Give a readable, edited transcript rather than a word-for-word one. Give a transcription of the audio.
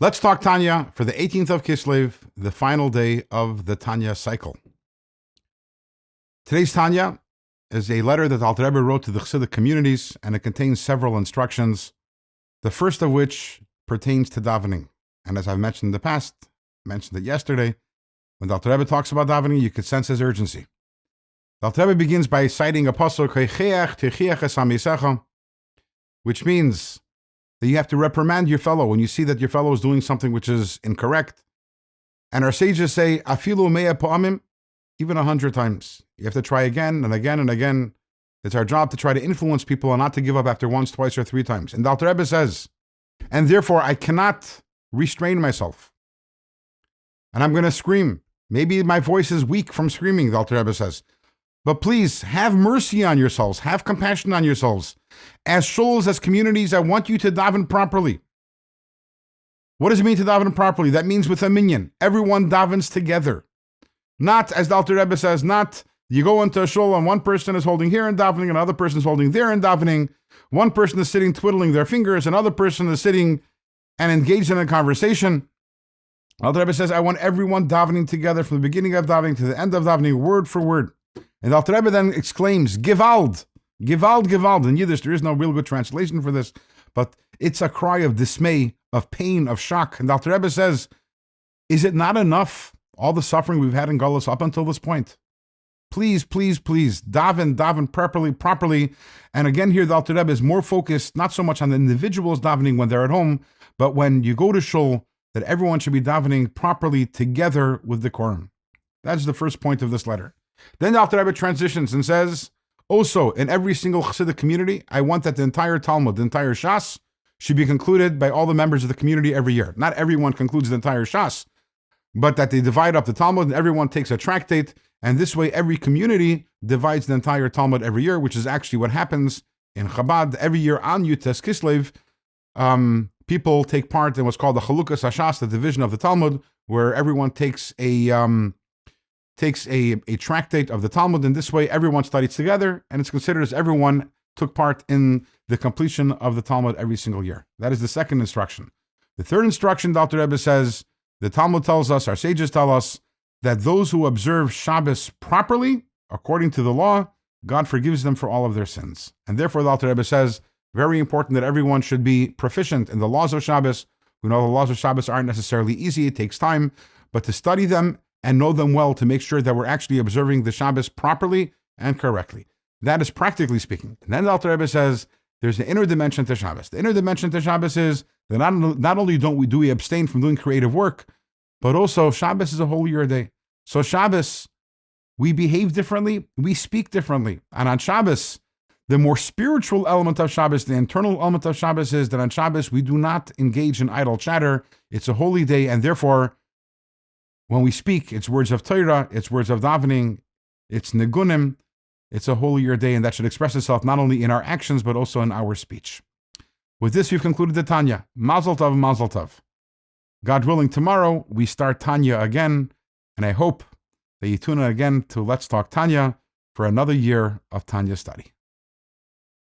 Let's talk Tanya for the 18th of Kislev, the final day of the Tanya cycle. Today's Tanya is a letter that the Alter Rebbe wrote to the Chassidic communities, and it contains several instructions, the first of which pertains to davening. And as I've mentioned in the past, mentioned it yesterday, when the Alter Rebbe talks about davening, you could sense his urgency. The Alter Rebbe begins by citing a pasuk, which means that you have to reprimand your fellow when you see that your fellow is doing something which is incorrect. And our sages say, afilu mea pa'amim, even 100 times. You have to try again and again and again. It's our job to try to influence people and not to give up after once, twice, or 3 times. And the Alter Rebbe says, and therefore I cannot restrain myself. And I'm going to scream. Maybe my voice is weak from screaming, the Alter Rebbe says. But please, have mercy on yourselves. Have compassion on yourselves. As shuls, as communities, I want you to daven properly. What does it mean to daven properly? That means with a minyan. Everyone davens together. Not, as the Alter Rebbe says, not you go into a shul and one person is holding here and davening, and another person is holding there and davening. One person is sitting twiddling their fingers, another person is sitting and engaged in a conversation. Alter Rebbe says, I want everyone davening together from the beginning of davening to the end of davening, word for word. And the Alter Rebbe then exclaims, Gewalt, Gewalt, Gewalt. In Yiddish, there is no real good translation for this, but it's a cry of dismay, of pain, of shock. And the Alter Rebbe says, is it not enough, all the suffering we've had in Galus up until this point? Please, please, please, daven properly. And again here, the Alter Rebbe is more focused, not so much on the individuals davening when they're at home, but when you go to shul, that everyone should be davening properly together with decorum. That's the first point of this letter. Then the Alter Rebbe transitions and says, also, in every single Chassidic community, I want that the entire Talmud, the entire Shas, should be concluded by all the members of the community every year. Not everyone concludes the entire Shas, but that they divide up the Talmud and everyone takes a tractate, and this way every community divides the entire Talmud every year, which is actually what happens in Chabad. Every year on Yutes Kislev, people take part in what's called the Chalukas HaShas, the division of the Talmud, where everyone takes a tractate of the Talmud, and this way everyone studies together, and it's considered as everyone took part in the completion of the Talmud every single year. That is the second instruction. The third instruction, Dr. Rebbe says, the Talmud tells us, our sages tell us, that those who observe Shabbos properly, according to the law, God forgives them for all of their sins. And therefore, the Alter Rebbe says, very important that everyone should be proficient in the laws of Shabbos. We know the laws of Shabbos aren't necessarily easy, it takes time, but to study them and know them well to make sure that we're actually observing the Shabbos properly and correctly. That is practically speaking. And then the Alter Rebbe says, there's an inner dimension to Shabbos. The inner dimension to Shabbos is that not only do we abstain from doing creative work, but also Shabbos is a holier day. So Shabbos, we behave differently, we speak differently. And on Shabbos, the more spiritual element of Shabbos, the internal element of Shabbos is that on Shabbos, we do not engage in idle chatter. It's a holy day, and therefore, when we speak, it's words of Torah, it's words of davening, it's negunim, it's a holier day, and that should express itself not only in our actions, but also in our speech. With this, we've concluded the Tanya. Mazel tov, mazel tov. God willing, tomorrow, we start Tanya again, and I hope that you tune in again to Let's Talk Tanya for another year of Tanya study.